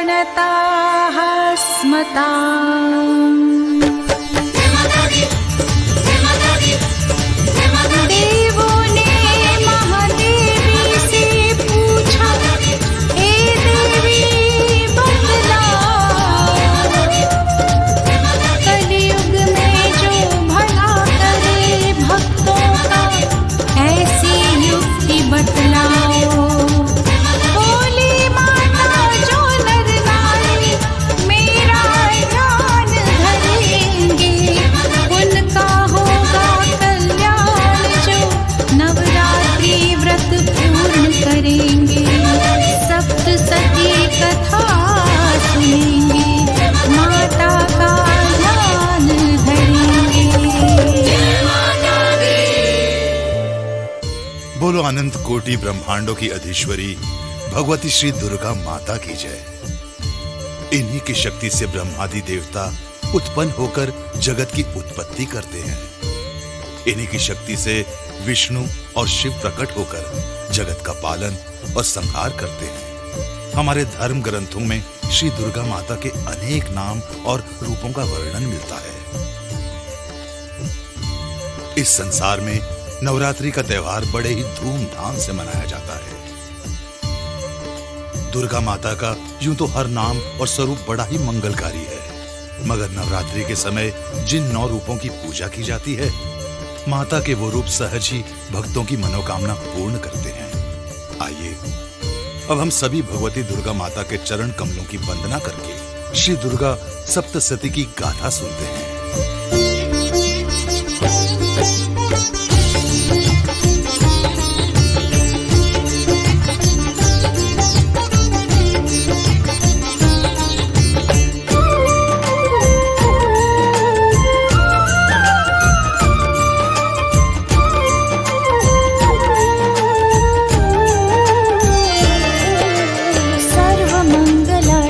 प्रणताः स्मताम्। देवों ने महादेवी से पूछा, हे देवी बतलाओ, कलयुग में जो भला करे भक्तों का, ऐसी युक्ति बतलाओ। बोली माता जो नर नारी मेरा ध्यान धरेंगे, उनका होगा कल्याण जो नवरात्रि व्रत पूर्ण करेंगे। सप्तसती कथा सुनेंगे, माता का ध्यान धरेंगे। बोलो अनंत कोटि ब्रह्मांडों की अधीश्वरी भगवती श्री दुर्गा माता की जय। इन्हीं की शक्ति से ब्रह्मादि देवता उत्पन्न होकर जगत की उत्पत्ति करते हैं। इन्हीं की शक्ति से विष्णु और शिव प्रकट होकर जगत का पालन और संहार करते हैं। हमारे धर्म ग्रंथों में श्री दुर्गा माता के अनेक नाम और रूपों का वर्णन मिलता है। इस संसार में नवरात्रि का त्योहार बड़े ही धूमधाम से मनाया जाता है। दुर्गा माता का यूं तो हर नाम और स्वरूप बड़ा ही मंगलकारी है, मगर नवरात्रि के समय जिन 9 रूपों की पूजा की जाती है, माता के वो रूप सहज ही भक्तों की मनोकामना पूर्ण करते हैं। आइए अब हम सभी भगवती दुर्गा माता के चरण कमलों की वंदना करके श्री दुर्गा सप्तशती की गाथा सुनते हैं।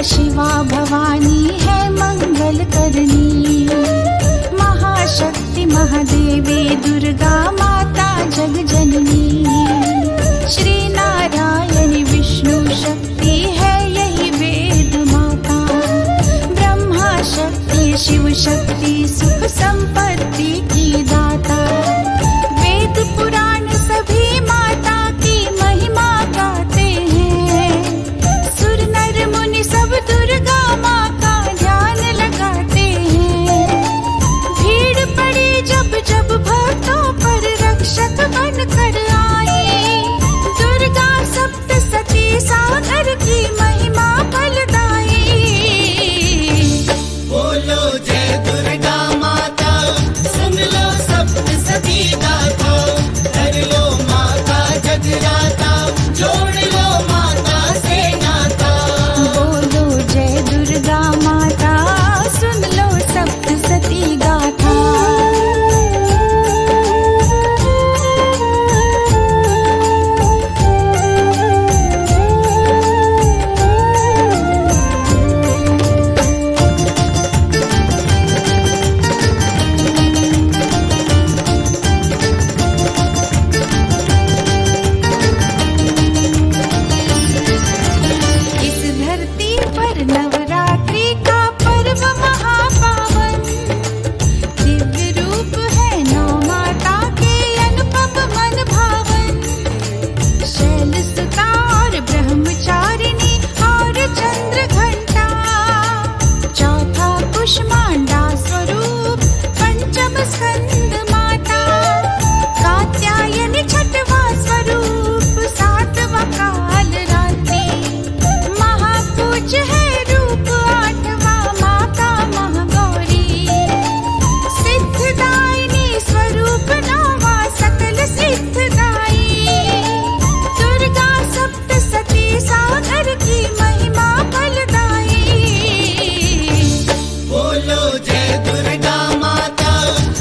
शिवा भवानी है मंगल करनी, महाशक्ति महादेवी दुर्गा माता जग जननी। श्री नारायण विष्णु शक्ति है यही वेद माता, ब्रह्मा शक्ति शिव शक्ति सुख संपत्ति की दाता। वेद पुराण सभी माता की महिमा गाते हैं, सुर नर मुनि सब दुर्गा माँ का ध्यान लगाते हैं। भीड़ पड़ी जब जब भक्तों पर रक्षक बन कर आई, दुर्गा सप्तशती सागर की महिमा फलदाई। बोलो जय दुर्गा माता, सुन लो सप्तशती गाथा, कर लो माता जगराता, जोड़ लो माता से नाता। बोलो जय दुर्गा माता, सुन लो सप्तशती गाथा। इस धरती पर नवरात्रि का पर्व महापावन, दिव्य रूप है नौ माता के अनुपम मन भावन। शैलसुता और ब्रह्मचारिणी और चंद्र घंटा, चौथा कुष्मांडा स्वरूप पंचम स्कंद माता। कात्यायनी छठवा स्वरूप सातवा काल रात्रि, महापूज्य है रूप आठवा माता महागौरी। सिद्धदायिनी स्वरूप नौवा सकल सिद्धदाई, दुर्गा सप्तशती सागर की महिमा फलदाई। बोलो जय दुर्गा माता,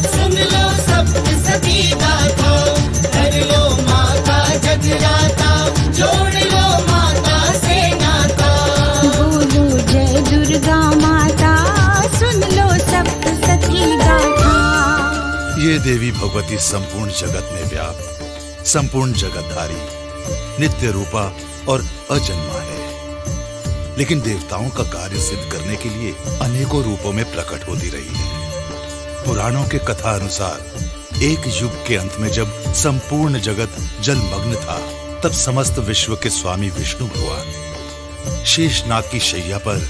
सुन लो सप्तशती गाथा, कर लो माता जगराता, जोड़ लो माता से नाता। बोलो जय दुर्गा माता, सुन लो सप्तशती गाथा। ये देवी भगवती संपूर्ण जगत में व्याप्त, संपूर्ण जगतधारी, नित्य रूपा और अजन्मा है। लेकिन देवताओं का कार्य सिद्ध करने के लिए अनेकों रूपों में प्रकट होती रही है। पुराणों के कथा अनुसार एक युग के अंत में जब संपूर्ण जगत जलमग्न था, तब समस्त विश्व के स्वामी विष्णु भगवान शेषनाग की शैया पर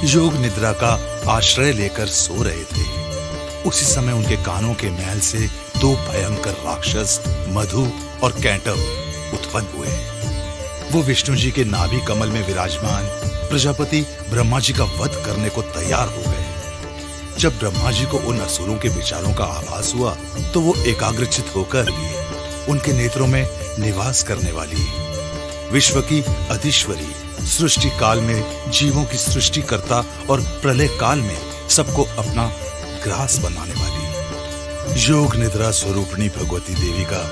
योग निद्रा का आश्रय लेकर सो रहे थे। उसी समय उनके कानों के मैल से दो भयंकर राक्षस मधु और कैंटव उत्पन्न हुए। वो विष्णु जी के नाभि कमल में विराजमान प्रजापति ब्रह्मा जी का वध करने को तैयार हो गए। जब ब्रह्मा जी को उन असुरों के विचारों का आभास हुआ तो वो एकाग्रचित होकर उनके नेत्रों में निवास करने वाली विश्व की अधीश्वरी, सृष्टि काल में जीवों की सृष्टिकर्ता और प्रलय काल में सबको अपना ग्रास बनाने वाली योग निद्रा स्वरूपिणी भगवती देवी का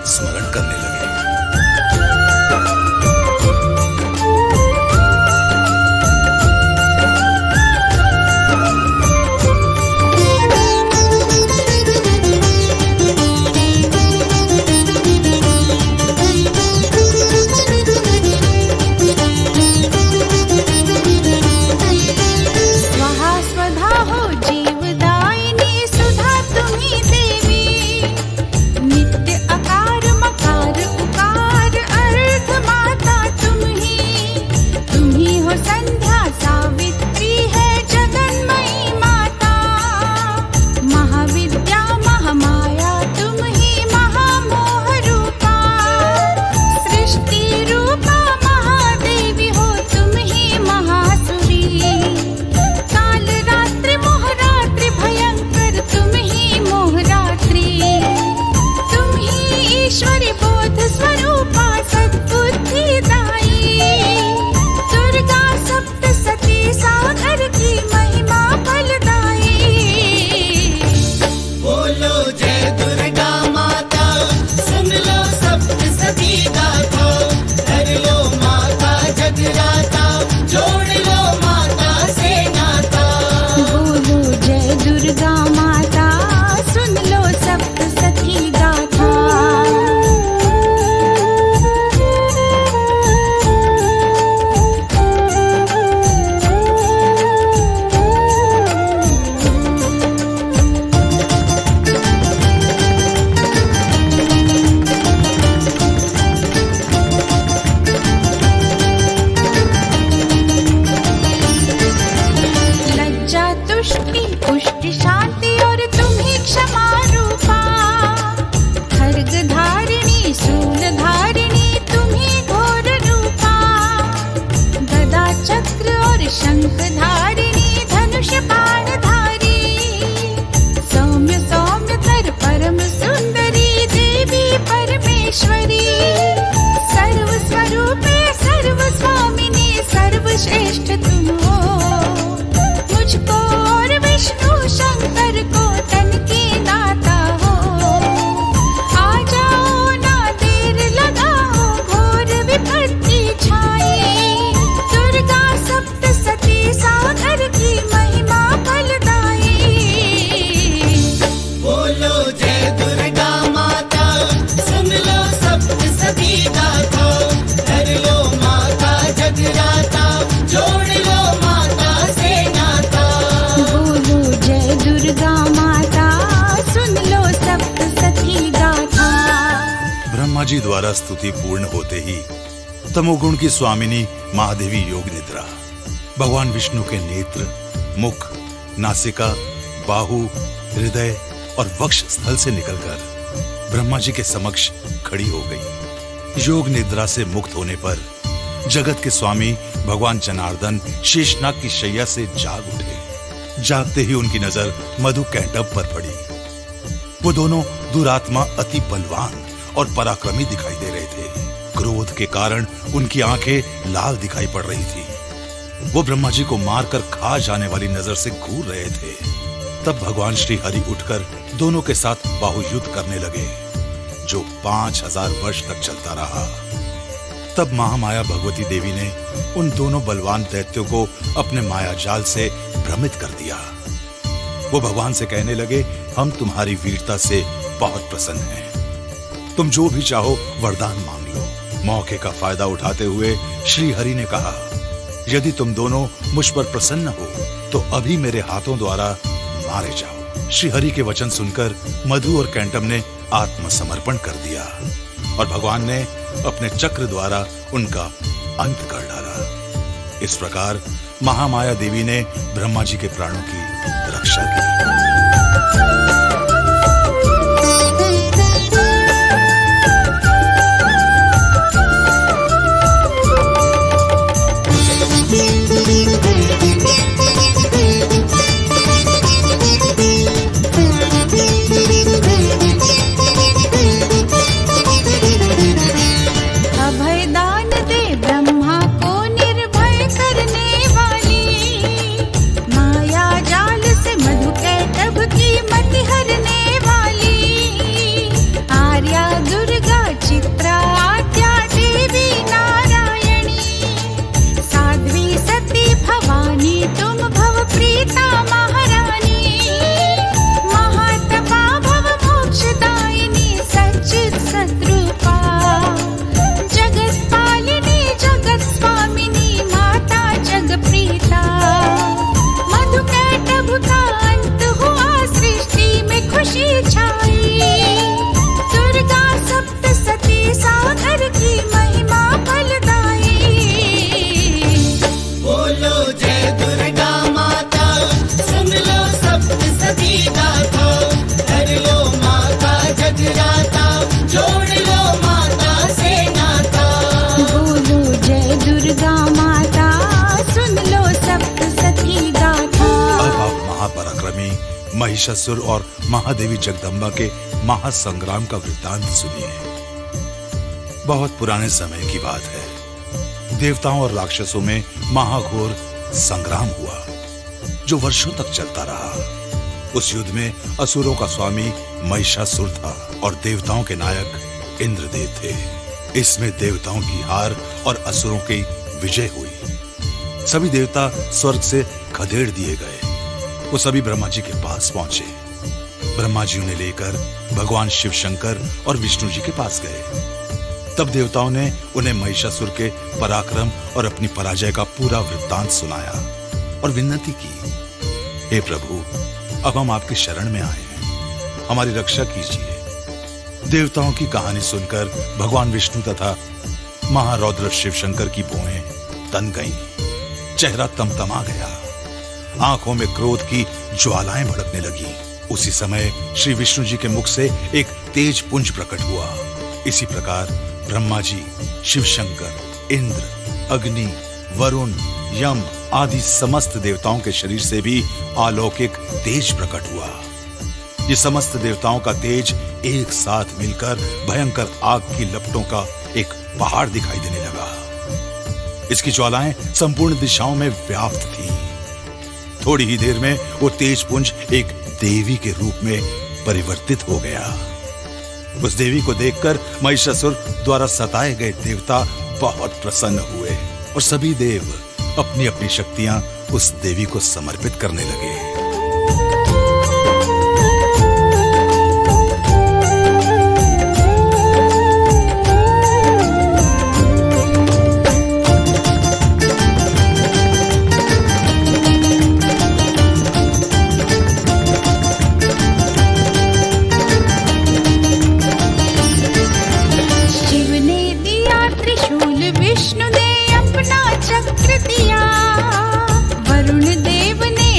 स्मरण करने लगे। श्रेष्ठ तुम हो, मुझको और विष्णु शंकर को तन के दाता हो। आ जाओ ना देर लगाओ, घोर विपत्ति छाई। दुर्गा सप्तसती सागर की महिमा फलदाई। बोलो जय दुर्गा माता, सुन लो सप्तसती गाथा। कर लो माता जगराता, जोड़ लो माता से नाता। बोलो जय दुर्गा माता, सुन लो सप्तसती गाथा। ब्रह्मा जी द्वारा स्तुति पूर्ण होते ही तमोगुण की स्वामिनी महादेवी योग निद्रा भगवान विष्णु के नेत्र, मुख, नासिका, बाहु, हृदय और वक्ष स्थल से निकलकर ब्रह्मा जी के समक्ष खड़ी हो गई। योग निद्रा से मुक्त होने पर जगत के स्वामी भगवान जनार्दन शेषनाग की शैया से जाग उठे। जागते ही उनकी नजर मधु कैंटव पर पड़ी। वो दोनों दुरात्मा अति बलवान और पराक्रमी दिखाई दे रहे थे। क्रोध के कारण उनकी आंखें लाल दिखाई पड़ रही थी। वो ब्रह्मा जी को मारकर खा जाने वाली नजर से घूर रहे थे। तब भगवान श्री हरि उठकर दोनों के साथ बाहुयुद्ध करने लगे, जो 5000 वर्ष तक चलता रहा। तब महामाया भगवती देवी ने उन दोनों बलवान दैत्यों को अपने माया जाल से भ्रमित कर दिया। वो भगवान से कहने लगे, हम तुम्हारी वीरता से बहुत प्रसन्न हैं। तुम जो भी चाहो वरदान मांग लो। मौके का फायदा उठाते हुए श्री हरि ने कहा, यदि तुम दोनों मुझ पर प्रसन्न हो तो अभी मेरे हाथों द्वारा मारे जाओ। श्री हरि के वचन सुनकर मधु और कैंटम ने आत्मसमर्पण कर दिया और भगवान ने अपने चक्र द्वारा उनका अंत कर डाला। इस प्रकार महामाया देवी ने ब्रह्मा जी के प्राणों की रक्षा की। महिषासुर और महादेवी जगदम्बा के महासंग्राम का वृत्तांत सुनिए। बहुत पुराने समय की बात है। देवताओं और राक्षसों में महाघोर संग्राम हुआ जो वर्षों तक चलता रहा। उस युद्ध में असुरों का स्वामी महिषासुर था और देवताओं के नायक इंद्रदेव थे। इसमें देवताओं की हार और असुरों की विजय हुई। सभी देवता स्वर्ग से खदेड़ दिए गए। वो सभी ब्रह्मा जी के पास पहुंचे। ब्रह्मा जी उन्हें लेकर भगवान शिव शंकर और विष्णु जी के पास गए। तब देवताओं ने उन्हें महिषासुर के पराक्रम और अपनी पराजय का पूरा वृत्तांत सुनाया और विनती की, हे प्रभु, अब हम आपकी शरण में आए हैं, हमारी रक्षा कीजिए। देवताओं की कहानी सुनकर भगवान विष्णु तथा महारौद्र शिव शंकर की भौहें तन गईं, चेहरा तमतमा गया, आंखों में क्रोध की ज्वालाएं भड़कने लगी। उसी समय श्री विष्णु जी के मुख से एक तेज पुंज प्रकट हुआ। इसी प्रकार ब्रह्मा जी, शिव शंकर, इंद्र, अग्नि, वरुण, यम आदि समस्त देवताओं के शरीर से भी अलौकिक तेज प्रकट हुआ। ये समस्त देवताओं का तेज एक साथ मिलकर भयंकर आग की लपटों का एक पहाड़ दिखाई देने लगा। इसकी ज्वालाएं संपूर्ण दिशाओं में व्याप्त थी। थोड़ी ही देर में वो तेज पुंज एक देवी के रूप में परिवर्तित हो गया। उस देवी को देखकर महिषासुर द्वारा सताए गए देवता बहुत प्रसन्न हुए और सभी देव अपनी अपनी शक्तियां उस देवी को समर्पित करने लगे।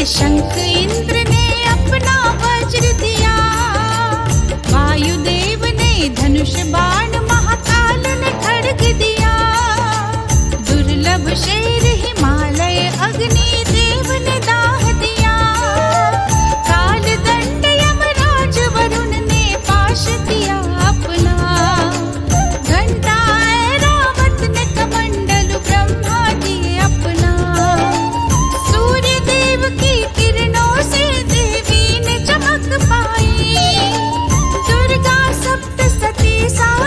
शंख इंद्र ने अपना वज्र दिया, वायुदेव ने धनुष बाण, महाकाल ने खड्ग दिया, दुर्लभ शेर हिमालय अग्नि देव ने दाह दिया, काल दंड यमराज वरुण ने पाश दिया अपना, घंटा ऐरावत ने कमंडल ब्रह्मा दिए अपना, सूर्य देव की किरणों से देवी ने चमक पाई, दुर्गा सप्तसती सा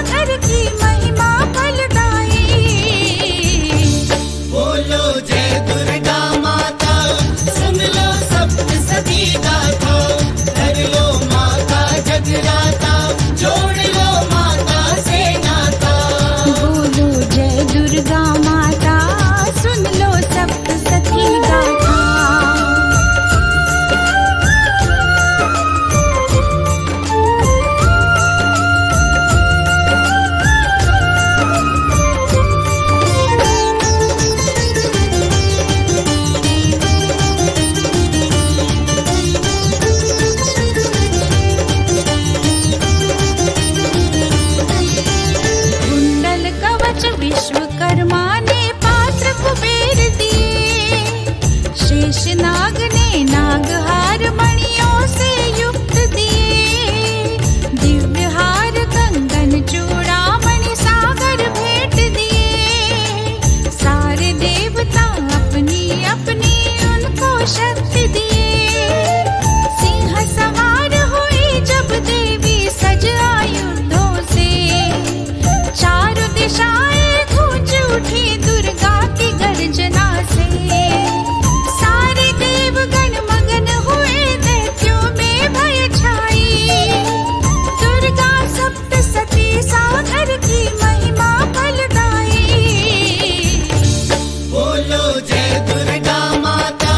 बोलो जय दुर्गा माता,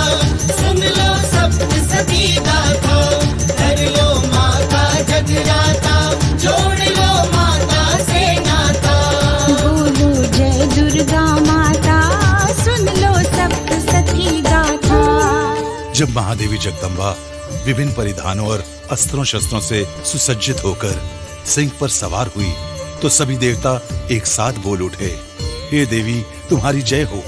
सुन लो सप्तसती गाथा, कर लो माता जगराता, जोड़ लो माता से नाता। बोलो जय दुर्गा माता, सुन लो सप्तसती गाथा। जब महादेवी जगदम्बा विभिन्न परिधानों और अस्त्रों शस्त्रों से सुसज्जित होकर सिंह पर सवार हुई तो सभी देवता एक साथ बोल उठे, हे देवी तुम्हारी जय हो,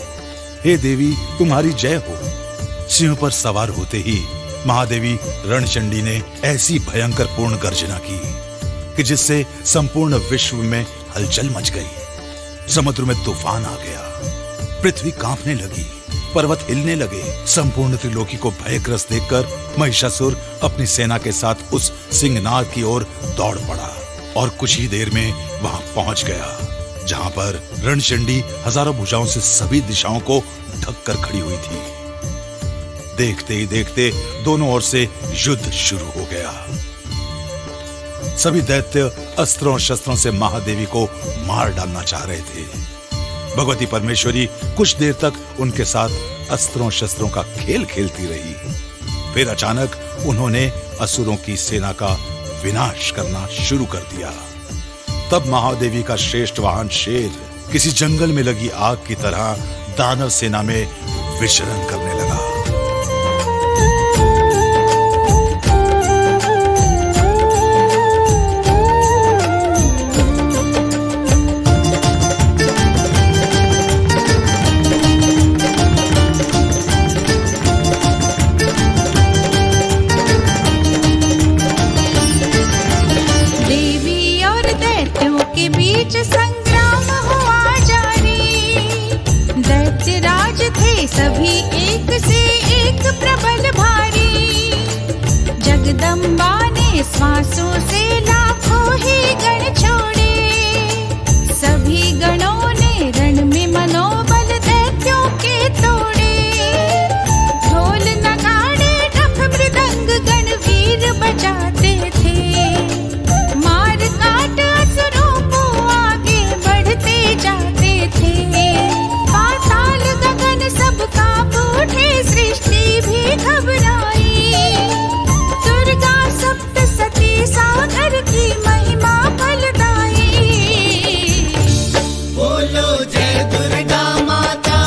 हे देवी तुम्हारी जय हो। सिंह पर सवार होते ही महादेवी रणचंडी ने ऐसी भयंकर पूर्ण गर्जना की कि जिससे संपूर्ण विश्व में हलचल मच गई। समुद्र में तूफान आ गया, पृथ्वी कांपने लगी, पर्वत हिलने लगे। संपूर्ण त्रिलोकी को भयग्रस्त देखकर महिषासुर अपनी सेना के साथ उस सिंहनाद की ओर दौड़ पड़ा और कुछ ही देर में वहां पहुंच गया जहां पर रणचंडी हजारों भुजाओं से सभी दिशाओं को ढक कर खड़ी हुई थी। देखते ही देखते दोनों ओर से युद्ध शुरू हो गया। सभी दैत्य अस्त्रों शस्त्रों से महादेवी को मार डालना चाह रहे थे। भगवती परमेश्वरी कुछ देर तक उनके साथ अस्त्रों शस्त्रों का खेल खेलती रही। फिर अचानक उन्होंने असुरों की सेना का विनाश करना शुरू कर दिया। तब महादेवी का श्रेष्ठ वाहन शेर किसी जंगल में लगी आग की तरह दानव सेना में विचरण करने लगा। संग्राम हुआ जारी, दैत्य राज थे सभी एक से एक प्रबल भारी। जगदम्बा ने श्वासों से लाखों ही गण छोड़े, सभी गणों ने रण में मनोबल दैत्यों के तोड़े। ढोल नगाड़े डफ मृदंग गण वीर बजाते थे, मार काट असुरों को आगे बढ़ते जाते थे। पाताल गगन सब कांप उठे, सृष्टि भी घबराई। दुर्गा सप्तसती सागर की महिमा फलदाई। बोलो जय दुर्गा माता,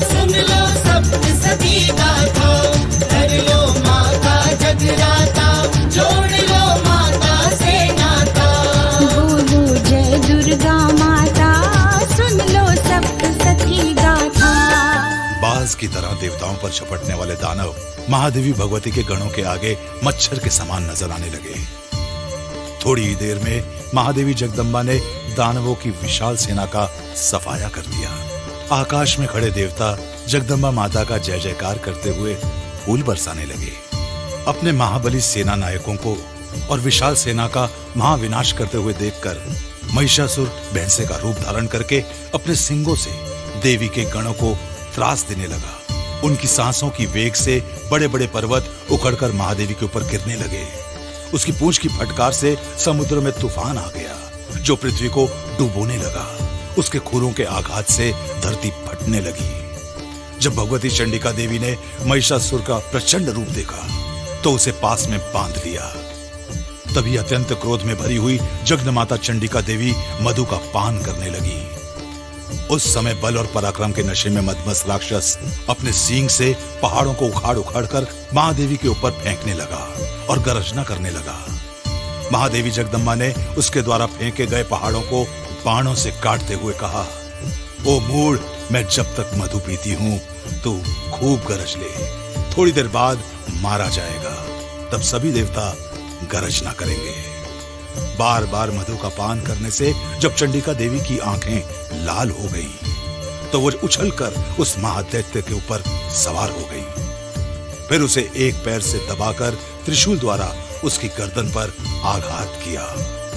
सुन लो सप्तसती गाथा, कर लो माता जगराता, जोड़ लो माता से नाता। बोलो जय दुर्गा माता, सुन लो सप्तसती गाथा। बाज की तरह देवताओं पर झपटने वाले दानव महादेवी भगवती के गणों के आगे मच्छर के समान नजर आने लगे। थोड़ी ही देर में महादेवी जगदम्बा ने दानवों की विशाल सेना का सफाया कर दिया। आकाश में खड़े देवता जगदम्बा माता का जय जयकार करते हुए फूल बरसाने लगे। अपने महाबली सेना नायकों को और विशाल सेना का महाविनाश करते हुए देखकर महिषासुर भैंसे का रूप धारण करके अपने सिंगों से देवी के गणों को त्रास देने लगा। उनकी सांसों की वेग से बड़े बड़े पर्वत उखड़कर महादेवी के ऊपर गिरने लगे। उसकी पूंछ की फटकार से समुद्र में तूफान आ गया जो पृथ्वी को डुबोने लगा। उसके खुरों के आघात से धरती फटने लगी। जब भगवती चंडिका देवी ने महिषासुर का प्रचंड रूप देखा तो उसे पास में बांध लिया। तभी अत्यंत क्रोध में भरी हुई जगदमाता चंडिका देवी मधु का पान करने लगी। उस समय बल और पराक्रम के नशे में मदमस्त राक्षस अपने सींग से पहाड़ों को उखाड़ उखाड़ कर महादेवी के ऊपर फेंकने लगा और गरजना करने लगा। महादेवी जगदम्बा ने उसके द्वारा फेंके गए पहाड़ों को बाणों से काटते हुए कहा, ओ मूढ़, मैं जब तक मधु पीती हूं तू खूब गरज ले, थोड़ी देर बाद मारा जाएगा, तब सभी देवता गरजना करेंगे। बार बार मधु का पान करने से जब चंडिका देवी की आंखें लाल हो गईं, तो वो उछलकर उस महादैत्य के ऊपर सवार हो गई। फिर उसे एक पैर से दबाकर त्रिशूल द्वारा उसकी गर्दन पर आघात किया।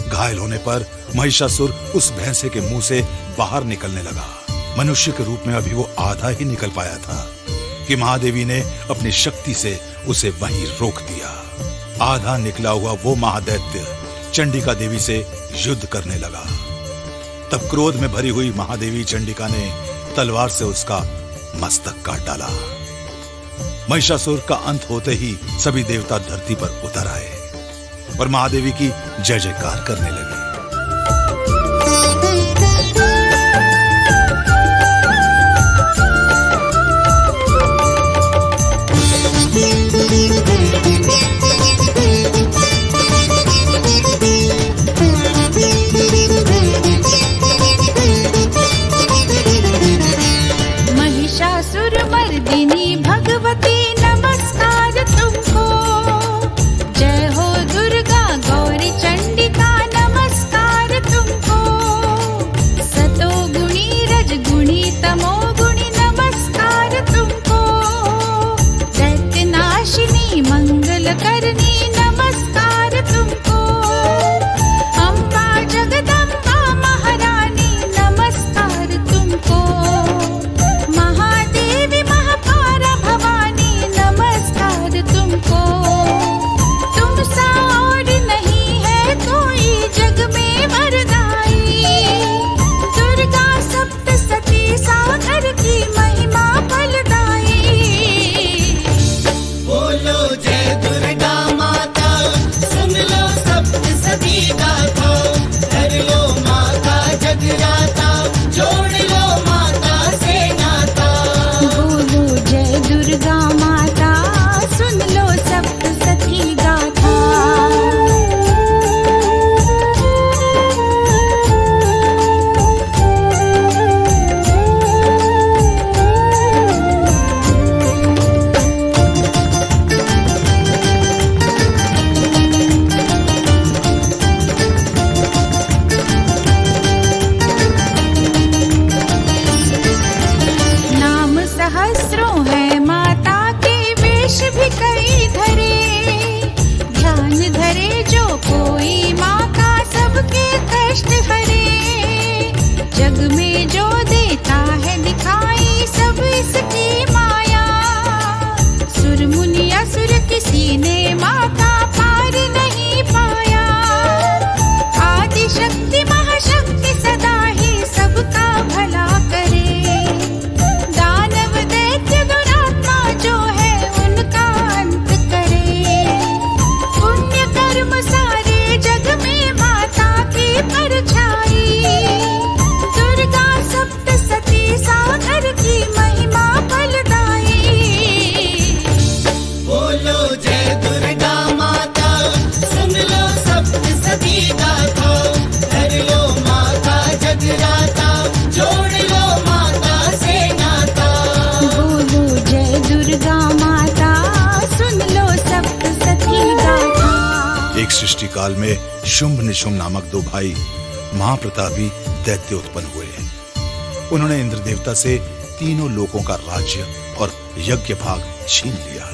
घायल होने पर महिषासुर उस भैंसे के मुंह से बाहर निकलने लगा। मनुष्य के रूप में अभी वो आधा ही निकल पाया था कि महादेवी ने अपनी शक्ति से उसे वहीं रोक दिया। आधा निकला हुआ वो महादैत्य चंडिका देवी से युद्ध करने लगा। तब क्रोध में भरी हुई महादेवी चंडिका ने तलवार से उसका मस्तक काट डाला। महिषासुर का अंत होते ही सभी देवता धरती पर उतर आए और महादेवी की जय जयकार करने लगे। महिषासुर मर्दिनी भगवती नमस्कार तुमको, जय हो दुर्गा गौरी चंडिका नमस्कार तुमको, सतो गुणी रज गुणी तमो गुणी नमस्कार तुमको, दैत्य नाशिनी मंगल करनी नमस्कार तुमको, अम्बा जगदम्बा महारानी नमस्कार तुमको, महादेवी महापारा भवानी नमस्कार तुमको, तुमसा और नहीं है कोई जग में वरदाई, दुर्गा सप्तसती सागर की महिमा फलदाई। बोलो जय दुर्गा माता, सुन लो सप्तसती गाथा, कर लो माता जगराता, जोड़ लो माता से नाता। बोलो जय दुर्गा माता, सुन लो सप्तसती गाथा। नाम सहस्रों है माता के, वेश भी कई धरे, ध्यान धरे जो कोई माँ का सबके कष्ट हरे, जग में जो देता है दिखाई सब इसकी माया, सुर मुनि असुर किसी ने माता पार नहीं पाया, आदि शक्ति महाशक्ति सदा ही सबका भला करे, दानव दैत्य दुरात्मा जो है उनका अंत करे, पुण्य कर्म सारे जग में माता की परछाई, दुर्गा सप्तसती सागर की महिमा फलदाई। बोलो जय दुर्गा माता, सुन लो सप्तसती गाथा, कर लो माता जगराता, जोड़ लो माता से नाता। बोलो जय दुर्गा माता, सुन लो सप्तसती गाथा। एक सृष्टि काल में शुंभ निशुंभ नामक दो भाई महाप्रतापी दैत्य उत्पन्न हुए। उन्होंने इंद्र देवता से तीनों लोकों का राज्य और यज्ञ भाग छीन लिया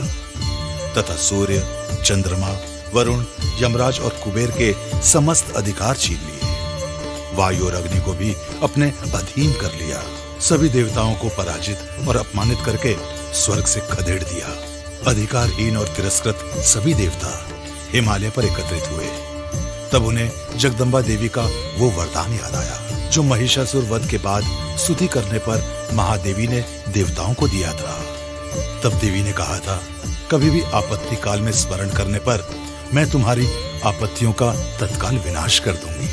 तथा सूर्य, चंद्रमा, वरुण, यमराज और कुबेर के समस्त अधिकार छीन लिए। वायु और अग्नि को भी अपने अधीन कर लिया। सभी देवताओं को पराजित और अपमानित करके स्वर्ग से खदेड़ दिया। अधिकारहीन और तिरस्कृत सभी देवता हिमालय पर एकत्रित हुए। तब उन्हें जगदम्बा देवी का वो वरदान याद आया जो महिषासुर वध के बाद स्तुति करने पर महादेवी ने देवताओं को दिया था। तब देवी ने कहा था, कभी भी आपत्ति काल में स्मरण करने पर मैं तुम्हारी आपत्तियों का तत्काल विनाश कर दूंगी।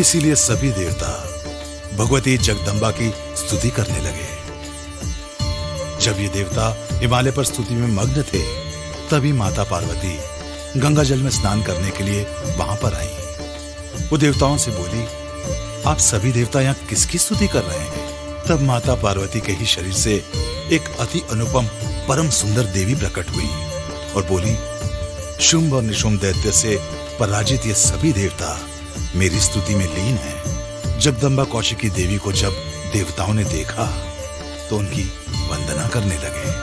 इसीलिए सभी देवता भगवती जगदम्बा की स्तुति करने लगे। जब ये देवता हिमालय पर स्तुति में मग्न थे, तभी माता पार्वती गंगा जल में स्नान करने के लिए वहां पर आई। वो देवताओं से बोली, आप सभी देवता यहाँ किसकी स्तुति कर रहे हैं? तब माता पार्वती के ही शरीर से एक अति अनुपम परम सुंदर देवी प्रकट हुई और बोली, शुंभ और निशुंभ दैत्य से पराजित ये सभी देवता मेरी स्तुति में लीन हैं। जगदम्बा कौशिकी देवी को जब देवताओं ने देखा तो उनकी वंदना करने लगे।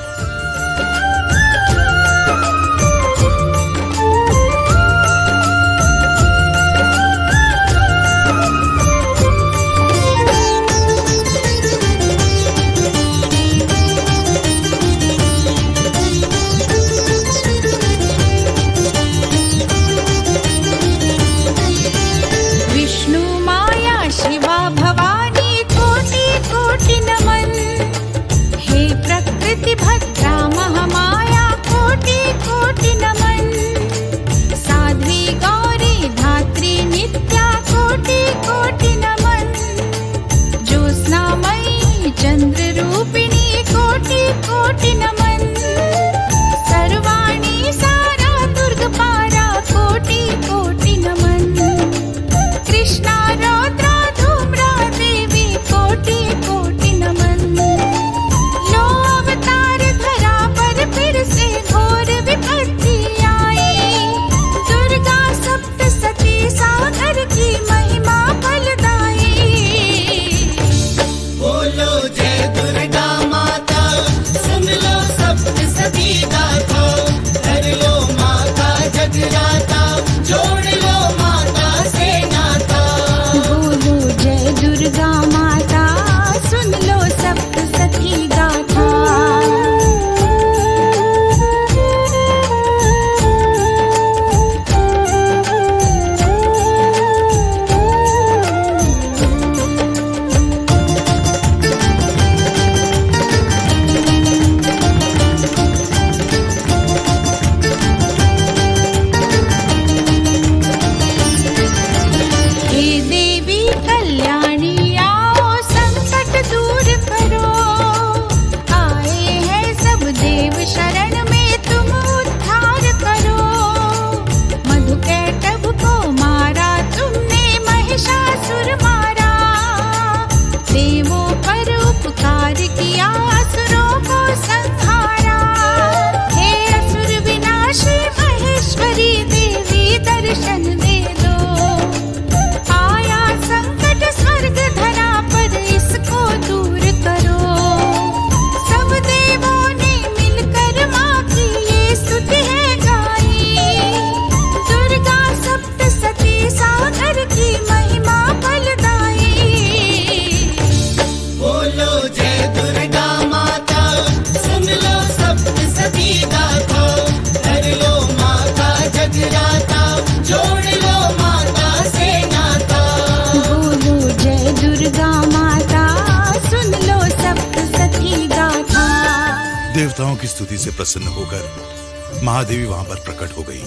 देवताओं की स्तुति से प्रसन्न होकर महादेवी वहां पर प्रकट हो गई।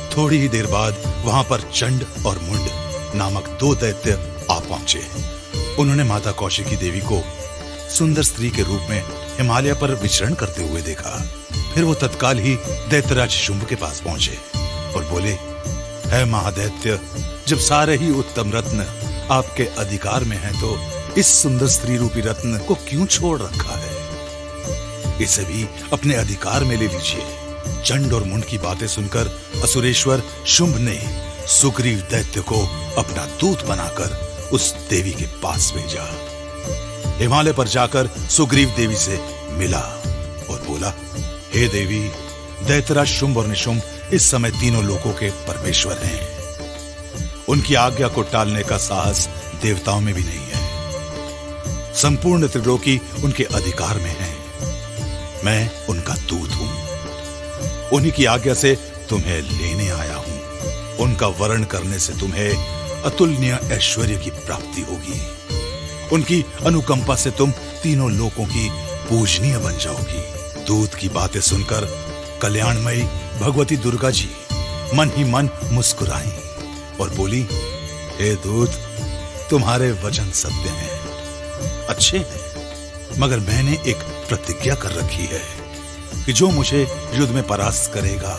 थोड़ी ही देर बाद वहां पर चंड और मुंड नामक दो दैत्य आ पहुंचे। उन्होंने माता कौशिकी देवी को सुंदर स्त्री के रूप में हिमालय पर विचरण करते हुए देखा। फिर वो तत्काल ही दैत्यराज शुंभ के पास पहुंचे और बोले, है महादैत्य, जब सारे ही उत्तम रत्न आपके अधिकार में हैं, तो इस सुंदर स्त्री रूपी रत्न को क्यों छोड़ रखा है? इसे भी अपने अधिकार में ले लीजिए। चंड और मुंड की बातें सुनकर असुरेश्वर शुंभ ने सुग्रीव दैत्य को अपना दूत बनाकर उस देवी के पास भेजा। हिमालय पर जाकर सुग्रीव देवी से मिला और बोला, हे देवी, दैत्यराज शुंभ और निशुंभ इस समय तीनों लोकों के परमेश्वर हैं। उनकी आज्ञा को टालने का साहस देवताओं में भी नहीं है। संपूर्ण त्रिलोकी उनके अधिकार में है। मैं उनका दूत हूं। उन्हीं की आज्ञा से तुम्हें लेने आया हूं। उनका वर्ण करने से तुम्हें अतुलनीय ऐश्वर्य की प्राप्ति होगी। उनकी अनुकंपा से तुम तीनों लोकों की पूजनीय बन जाओगी। दूत की बातें सुनकर कल्याणमयी भगवती दुर्गा जी मन ही मन मुस्कुराई और बोली, हे दूत, तुम्हारे वचन सत्य हैं, अच्छे हैं, मगर मैंने एक प्रतिज्ञा कर रखी है कि जो मुझे युद्ध में परास्त करेगा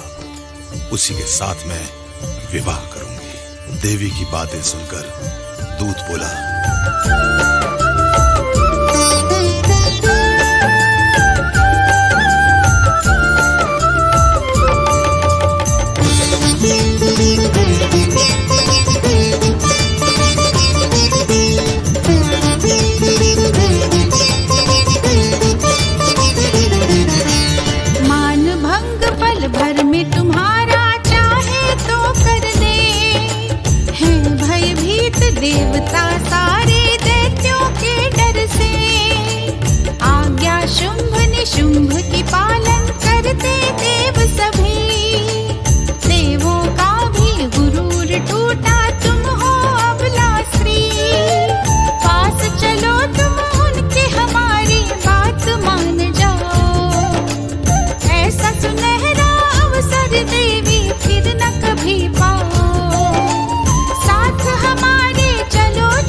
उसी के साथ मैं विवाह करूंगी। देवी की बातें सुनकर दूत बोला, देवता सारे दैत्यों के डर से आज्ञा शुंभ निशुंभ की पालन करते देव सभी। देवों का भी गुरूर टूटा, तुम हो अबला स्त्री। पास चलो तुम उनके, हमारी बात मान जाओ। ऐसा सुनहरा अवसर देवी फिर न कभी पाओ। साथ हमारे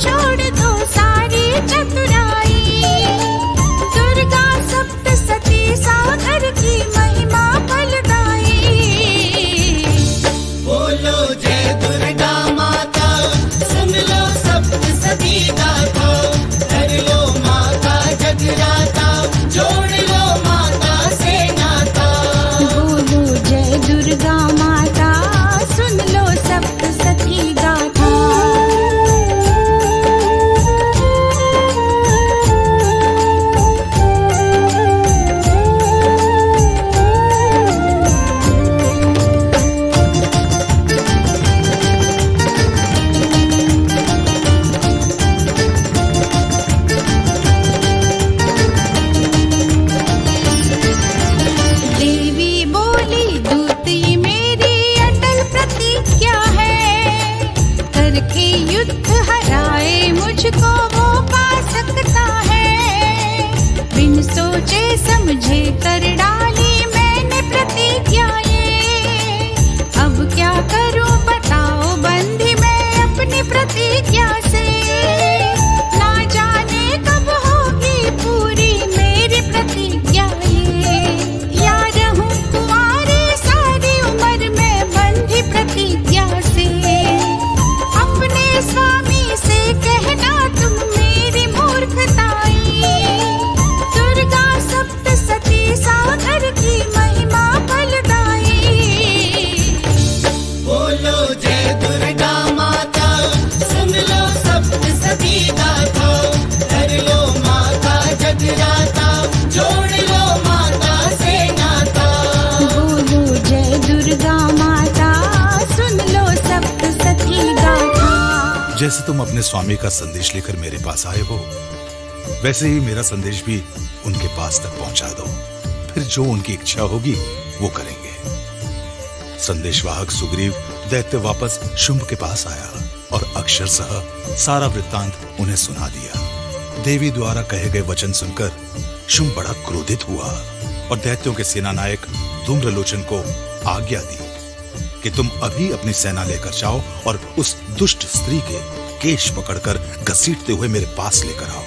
छोड़ दो सारी चतुराई। दुर्गा सप्तसती सागर की महिमा फलदाई। बोलो जय दुर्गा माता, सुन लो सप्तसती गाथा। कर लो माता जगराता, जोड़ लो माता से नाता। बोलो जय दुर्गा माता, सुन लो सप्तसती गाथा। मुझको वो पा सकता है। बिन सोचे समझे कर डाली मैंने प्रतिज्ञा ये। अब क्या करूं बताओ बंदी मैं अपनी प्रतिज्ञा से। ना जाने कब होगी पूरी मेरी प्रतिज्ञा ये। या रहूं कुंवारी सारी उम्र में बंधी प्रतिज्ञा से। अपने स्वामी से कहना तुम मेरी मूर्खताई। दुर्गा सप्तसती सागर की महिमा फलदाई। बोलो जय दुर्गा माता, सुन लो सप्तसती गाथा। कर लो माता जगराता, जोड़ लो माता से नाता। बोलो जय दुर्गा माता, सुन लो सप्तसती गाथा। जैसे तुम अपने स्वामी का संदेश लेकर मेरे पास आए हो, वैसे ही मेरा संदेश भी उनके पास तक पहुंचा दो। फिर जो उनकी इच्छा होगी वो करेंगे। संदेशवाहक सुग्रीव दैत्य वापस शुंभ के पास आया और अक्षरशः सारा वृत्तांत उन्हें सुना दिया। देवी द्वारा कहे गए वचन सुनकर शुंभ बड़ा क्रोधित हुआ और दैत्यों के सेनानायक धूम्रलोचन को आज्ञा दी कि तुम अभी अपनी सेना लेकर जाओ और उस दुष्ट स्त्री के केश पकड़कर घसीटते हुए मेरे पास लेकर आओ।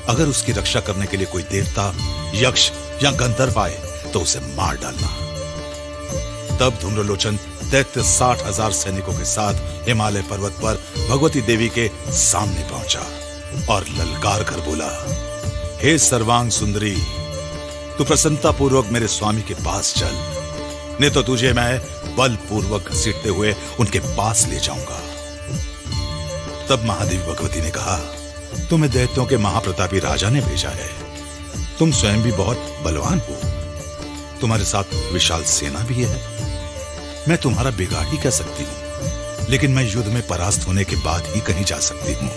अगर उसकी रक्षा करने के लिए कोई देवता, यक्ष या गंधर्व आए तो उसे मार डालना। तब धूम्रलोचन दैत्य 60,000 सैनिकों के साथ हिमालय पर्वत पर भगवती देवी के सामने पहुंचा और ललकार कर बोला, हे सर्वांग सुंदरी, तू प्रसन्नता पूर्वक मेरे स्वामी के पास चल, नहीं तो तुझे मैं बलपूर्वक घसीटते हुए उनके पास ले जाऊंगा। तब महादेवी भगवती ने कहा, तुम्हें दैत्यों के महाप्रतापी राजा ने भेजा है। तुम स्वयं भी बहुत बलवान हो, तुम्हारे साथ विशाल सेना भी है। मैं तुम्हारा बिगाड़ ही कह सकती हूं, लेकिन मैं युद्ध में परास्त होने के बाद ही कहीं जा सकती हूं।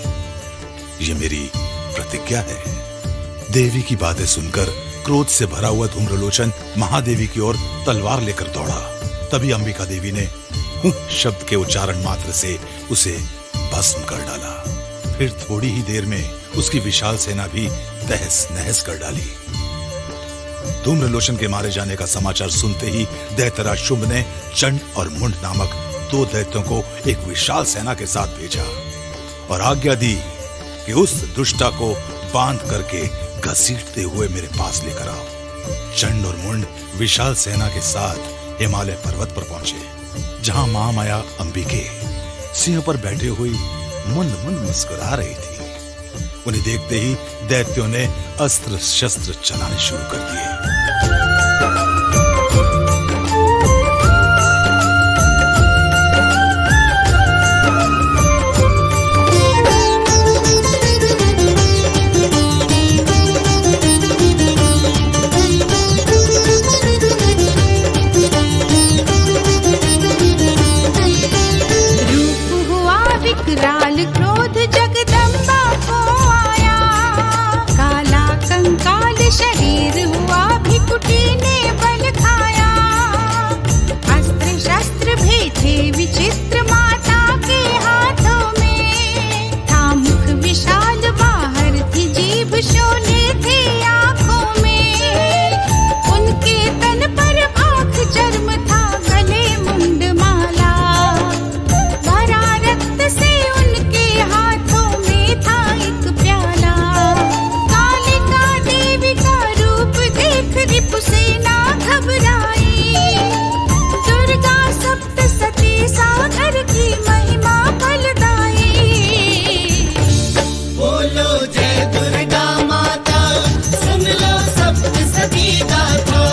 यह मेरी प्रतिज्ञा है। देवी की बातें सुनकर क्रोध से भरा हुआ धूम्रलोचन महादेवी की ओर तलवार लेकर दौड़ा। तभी अंबिका देवी ने शब्द के उच्चारण मात्र से उसे भस्म कर डाला। फिर थोड़ी ही देर में उसकी विशाल सेना भी तहस नहस कर डाली। धूम्रलोचन के मारे जाने का समाचार सुनते ही दैत्यराज शुंभ ने चंड और मुंड नामक 2 दैत्यों को एक विशाल सेना के साथ भेजा और आज्ञा दी कि उस दुष्टा को बांध करके घसीटते हुए मेरे पास लेकर आओ। चंड और मुंड विशाल सेना के साथ हिमालय पर्वत पर पहुंचे, जहां महामाया अंबिके सिंह पर बैठे हुई मुंद मुंद मुस्कुरा रही थी। उन्हें देखते ही दैत्यों ने अस्त्र शस्त्र चलाने शुरू कर दिए। विकराल क्रोध जगदम्बा को आया, काला कंकाल शरीर हुआ भिकुटी ने बल खाया। अस्त्र शस्त्र भेजे विचित्र माता के हाथों में, था मुख विशाल बाहर थी जीभ शोले थे आंखों में। उनके तन पर आंख चर्म था, गले मुंड माला, भरा रक्त से उनके हाथों में था एक प्याला। कालिका देवी का रूप देख रिपुसेना घबराई, दुर्गा सप्तसती सागर की महिमा फलदाई। बोलो जय दुर्गा माता, सुन लो सप्तसती गाथा,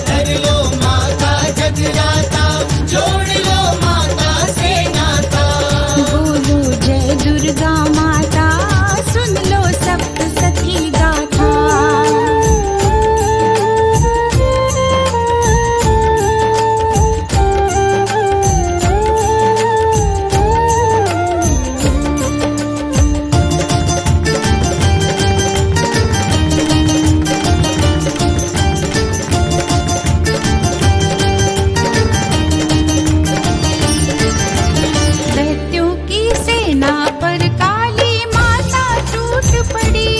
कर लो माता जगराता, जोड़ लो माता से नाता। बोलो जय दुर्गा माता, सुन लो सप्तसती गाथा। दैत्यों की सेना पर काली माता टूट पड़ी,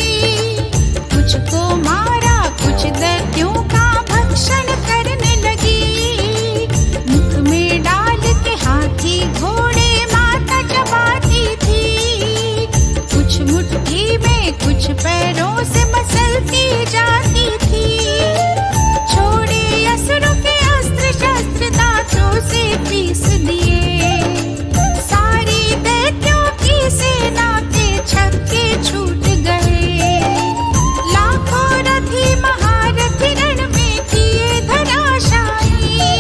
कुछ को मारा कुछ दैत्यों का भक्षण करने लगी। मुख में डाल के हाथी घोड़े माता चबाती थी, कुछ मुट्ठी में कुछ पैरों से मसलती जाती थी। छोड़े असुरों के अस्त्र शस्त्र दांतों से पीस दिए, सारी दैत्यों की सेना के छक्के छूट गए। लाखों रथी महारथी रण में किए धराशायी,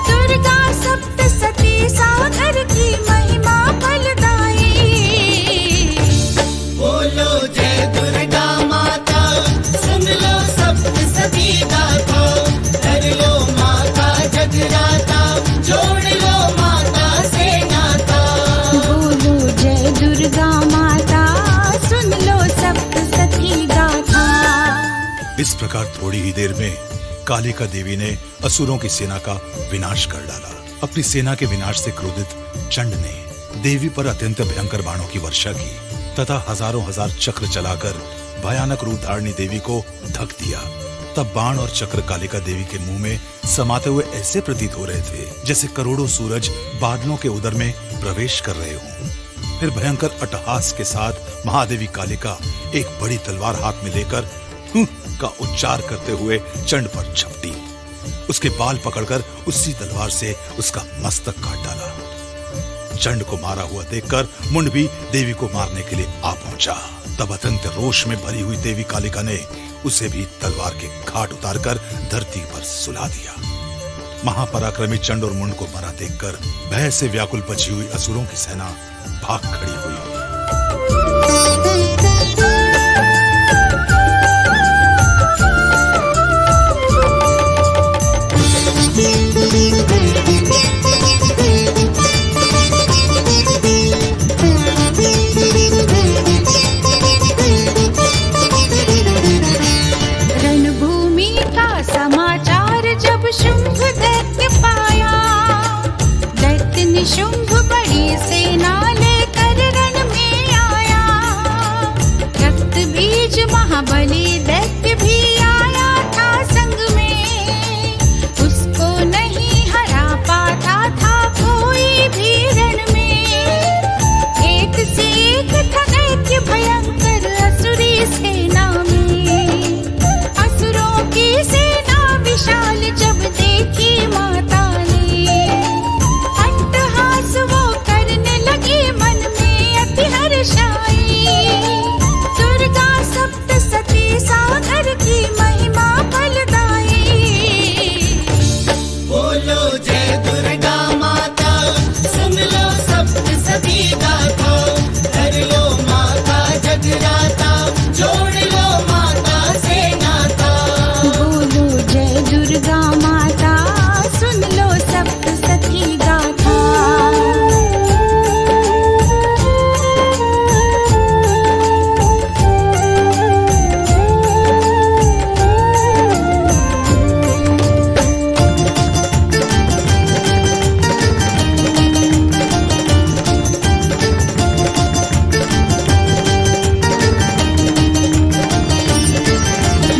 दुर्गा सप्तसती सागर की महिमा फलदाई। बोलो जय दुर्गा माता, सुन लो सप्तसती गाथा, कर लो माता जगराता, जोड़ लो माता से नाता। बोलो जय दुर्गा माता, सुन लो सप्तसती गाथा। इस प्रकार थोड़ी ही देर में कालिका देवी ने असुरों की सेना का विनाश कर डाला। अपनी सेना के विनाश से क्रोधित चंड ने देवी पर अत्यंत भयंकर बाणों की वर्षा की तथा हजारों हजार चक्र चलाकर भयानक रूप धारणी देवी को ढक दिया तब बाण और चक्र कालिका देवी के मुंह में समाते हुए ऐसे प्रतीत हो रहे थे जैसे करोड़ों सूरज बादलों के उदर में प्रवेश कर रहे हों। फिर भयंकर अट्टहास के साथ महादेवी कालिका एक बड़ी तलवार हाथ में लेकर का उच्चार करते हुए चंड पर झपटी। उसके बाल पकड़कर उसी तलवार से उसका मस्तक काट डाला। चंड को मारा हुआ देखकर मुंड भी देवी को मारने के लिए आ पहुंचा। तब अत्यंत रोष में भरी हुई देवी कालिका ने उसे भी तलवार के घाट उतारकर धरती पर सुला दिया। महापराक्रमी चंड और मुंड को मरा देखकर भय से व्याकुल बची हुई असुरों की सेना भाग खड़ी हुई। रणभूमि का समाचार जब शुंभ दैत्य पाया, दैत्य निशुंभ बड़ी सेना लेकर रण में आया। रक्त बीज महाबली दैत्य भी आया था संग में, उसको नहीं हरा पाता था कोई भी रण में। एक से एक था दैत्य भयंकर असुरी सेना में, असुरों की सेना विशाल जब देखी माता ने, अट्टहास वो करने लगी मन में अति हर्षाई। दुर्गा सप्तसती सागर की महिमा फलदायी। बोलो जय दुर्गा माता, सुन लो सप्तसती गाथा। कर लो माता जगराता, जोड़ लो माता से नाता। बोलो जय दुर्गा माता, सुन लो सप्तसती गाथा।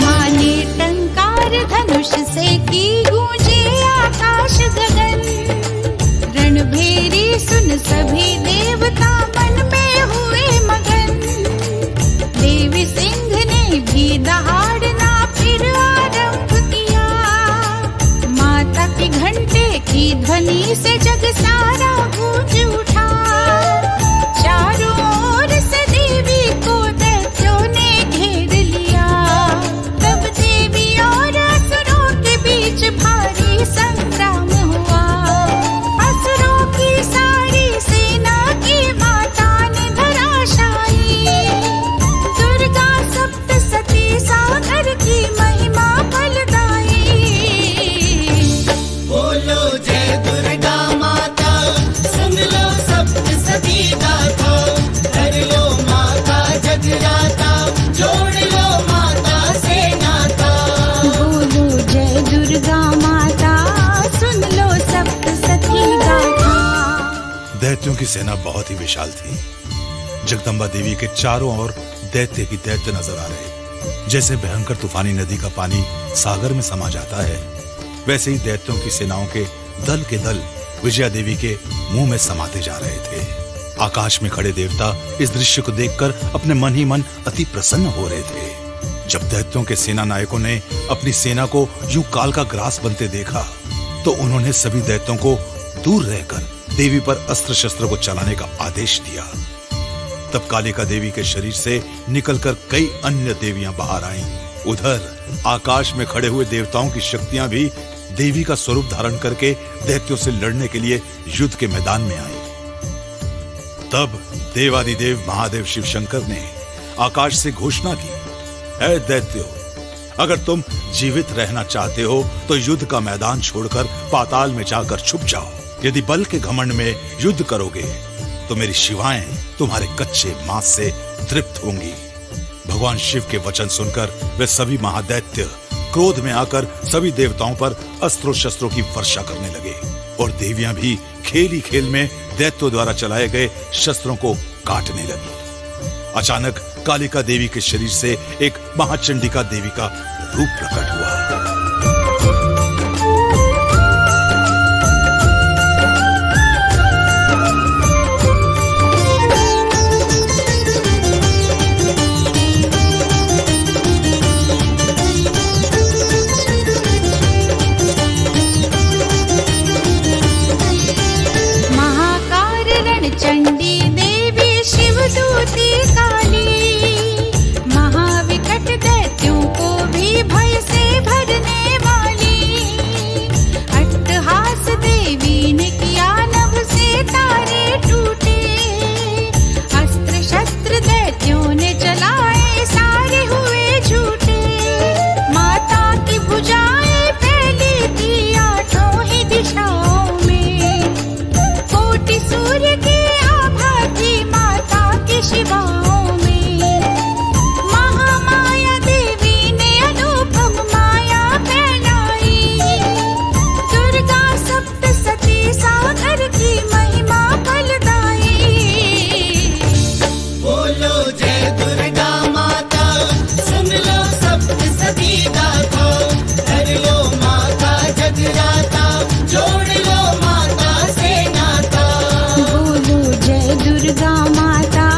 माने टंकार धनुष से की गूंजे आकाश गगन, रणभेरी सुन सभी देवता मन में हुए मगन। देवी सिंह ने भी दहाड़ना फिर आरंभ किया, माता की घंटे की ध्वनि से जग सारा गूंज उठा। चारों ओर से देवी को दैत्यों ने घेर लिया, तब देवी और असुरों के बीच भारी संग्राम हुआ। असुरों की सारी सेना की माता ने धराशायी, दुर्गा सप्तसती सागर की महिमा फलदायी। बोलो जय दुर्गा माता, सुन लो सप्तसती गाथा। कर लो माता जगराता, जोड़ लो माता से नाता। बोलो जय दुर्गा माता, सुन लो सप्तसती गाथा। दैत्यों की सेना बहुत ही विशाल थी। जगदम्बा देवी के चारों ओर दैत्य ही दैत्य नजर आ रहे। जैसे भयंकर तूफानी नदी का पानी सागर में समा जाता है, वैसे ही दैत्यों की सेनाओं के दल विजया देवी के मुंह में समाते जा रहे थे। आकाश में खड़े देवता इस दृश्य को देखकर अपने मन ही मन अति प्रसन्न हो रहे थे। जब दैत्यों के सेना नायकों ने अपनी सेना को यूं काल का ग्रास बनते देखा, तो उन्होंने सभी दैत्यों को दूर रहकर देवी पर अस्त्र शस्त्र को चलाने का आदेश दिया। तब कालिका देवी के शरीर से निकलकर कई अन्य देवियां बाहर आईं। उधर आकाश में खड़े हुए देवताओं की शक्तियां भी देवी का स्वरूप धारण करके दैत्यों से लड़ने के लिए युद्ध के मैदान में आई। तब देवादिदेव महादेव शिव शंकर ने आकाश से घोषणा की, ऐ दैत्यो, अगर तुम जीवित रहना चाहते हो तो युद्ध का मैदान छोड़कर पाताल में जाकर छुप जाओ। यदि बल के घमंड में युद्ध करोगे तो मेरी शिवाएं तुम्हारे कच्चे मांस से तृप्त होंगी। भगवान शिव के वचन सुनकर वे सभी महादैत्य क्रोध में आकर सभी देवताओं पर अस्त्रों शस्त्रों की वर्षा करने लगे और देवियां भी खेल ही खेल में दैत्यों द्वारा चलाए गए शस्त्रों को काटने लगी। अचानक कालिका देवी के शरीर से एक महाचंडिका देवी का रूप प्रकट हुआ। चंडी देवी शिवदूती काली, महाविकट दैत्यों को भी भय से भरने वाली। अट्टहास देवी ने किया नभ से तारे टूटे, अस्त्र शस्त्र दैत्यों ने चलाए सारे हुए झूठे। माता की भुजाएं फैली थी आठों ही दिशाओं में, कोटि सूर्य की शिवाओं में। महामाया देवी ने अनुपम माया फैलाई, दुर्गा सप्तसती सागर की महिमा फलदाई। बोलो जय दुर्गा माता, सुन लो सप्तसती गाथा, कर लो माता जगराता, जोड़ लो माता से नाता। बोलो जय दुर्गा माता,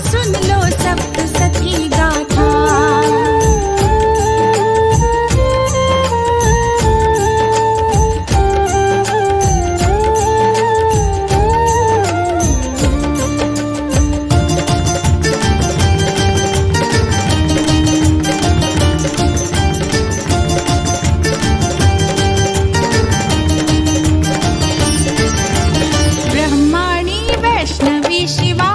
सुन लो सप्तसती गाथा। ब्रह्माणी वैष्णवी शिवा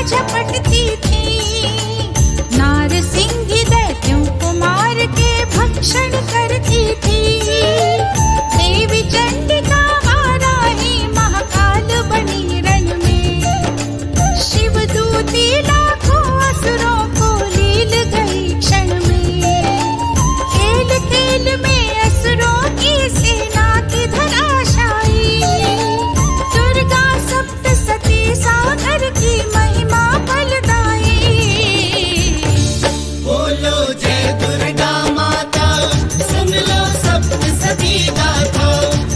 झपटती थी। नारसिंह दैत्यों को मार के भक्षण करती थी। देवी चंडिका वाराही महाकाल बनी रण में, शिवदूती लाखों असुरों को लील गई क्षण में। खेल खेल में असुरों की सेना की धराशायी, दुर्गा सप्तसती सागर की महिमा फलदाई। बोलो जय दुर्गा माता, सुन लो सप्तसती गाथा,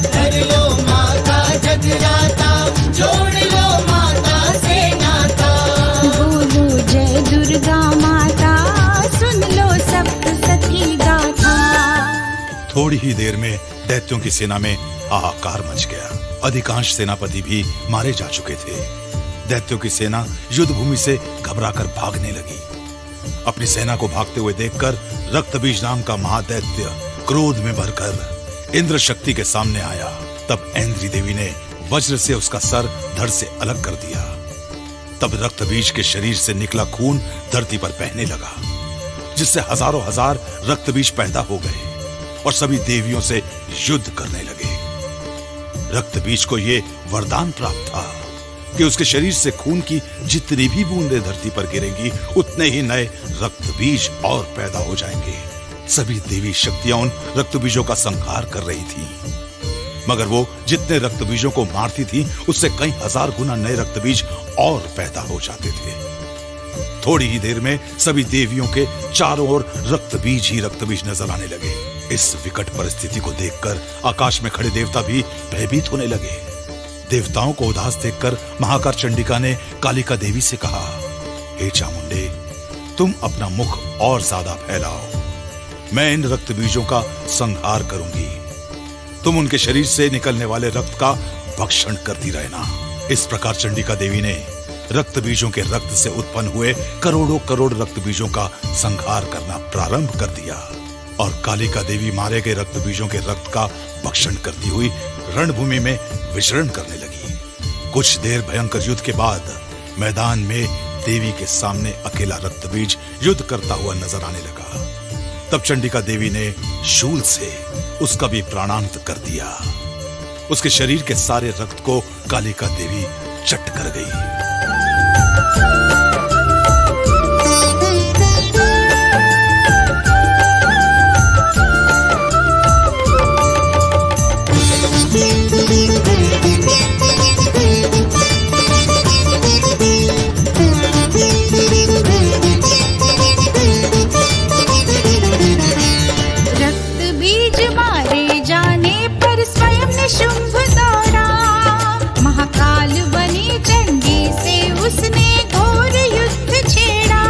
कर लो माता जगराता, जोड़ लो माता से नाता। बोलो जय दुर्गा माता, सुन लो सप्तसती गाथा। थोड़ी ही देर में दैत्यों की सेना में हाहाकार मच गया। अधिकांश सेनापति भी मारे जा चुके थे। दैत्यों की सेना युद्ध भूमि से घबराकर भागने लगी। अपनी सेना को भागते हुए देखकर रक्तबीज नाम का महादैत्य क्रोध में भरकर इंद्र शक्ति के सामने आया। तब ऐन्द्री देवी ने वज्र से उसका सर धड़ से अलग कर दिया। तब रक्तबीज के शरीर से निकला खून धरती पर बहने लगा, जिससे हजारों हजार रक्तबीज पैदा हो गए और सभी देवियों से युद्ध करने लगे। रक्तबीज को यह वरदान प्राप्त था कि उसके शरीर से खून की जितनी भी बूंदें धरती पर गिरेंगी, उतने ही नए रक्तबीज और पैदा हो जाएंगे। सभी देवी शक्तियां उन रक्तबीजों का संहार कर रही थीं, मगर वो जितने रक्तबीजों को मारती थीं, उससे कई हजार गुना नए रक्तबीज और पैदा हो जाते थे। थोड़ी ही देर में सभी देवियों के चारों ओर रक्तबीज ही रक्तबीज नजर आने लगे। इस विकट परिस्थिति को देखकर आकाश में खड़े देवता भी भयभीत होने लगे। देवताओं को उदास देखकर महाकार चंडिका ने कालिका देवी से कहा, हे चामुंडे, तुम अपना मुख और ज्यादा फैलाओ, मैं इन रक्त बीजों का संहार करूंगी। तुम उनके शरीर से निकलने वाले रक्त का भक्षण करती रहना। इस प्रकार चंडिका देवी ने रक्त बीजों के रक्त से उत्पन्न हुए करोड़ों करोड़ रक्त बीजों का संहार करना प्रारंभ कर दिया और कालिका देवी मारे गए रक्त बीजों के रक्त का भक्षण करती हुई रणभूमि में विचरण करने लगी। कुछ देर भयंकर युद्ध के बाद मैदान में देवी के सामने अकेला रक्त बीज युद्ध करता हुआ नजर आने लगा। तब चंडिका देवी ने शूल से उसका भी प्राणांत कर दिया। उसके शरीर के सारे रक्त को कालिका देवी चट कर गई। शुंभ दौड़ा, महाकाल बनी चंडी से उसने घोर युद्ध छेड़ा।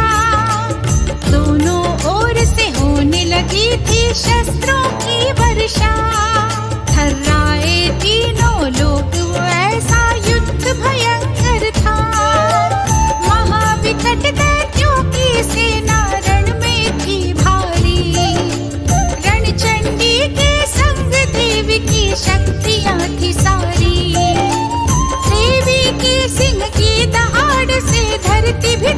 दोनों ओर से होने लगी थी शस्त्रों की वर्षा, थर्राए तीनों लोग वो ऐसा युद्ध भयंकर था। महाविकट दैत्यों की सेना रण में थी भारी, रणचंडी के संग देवी की शक्तियां थी सारी। देवी की सिंह की दहाड़ से धरती भी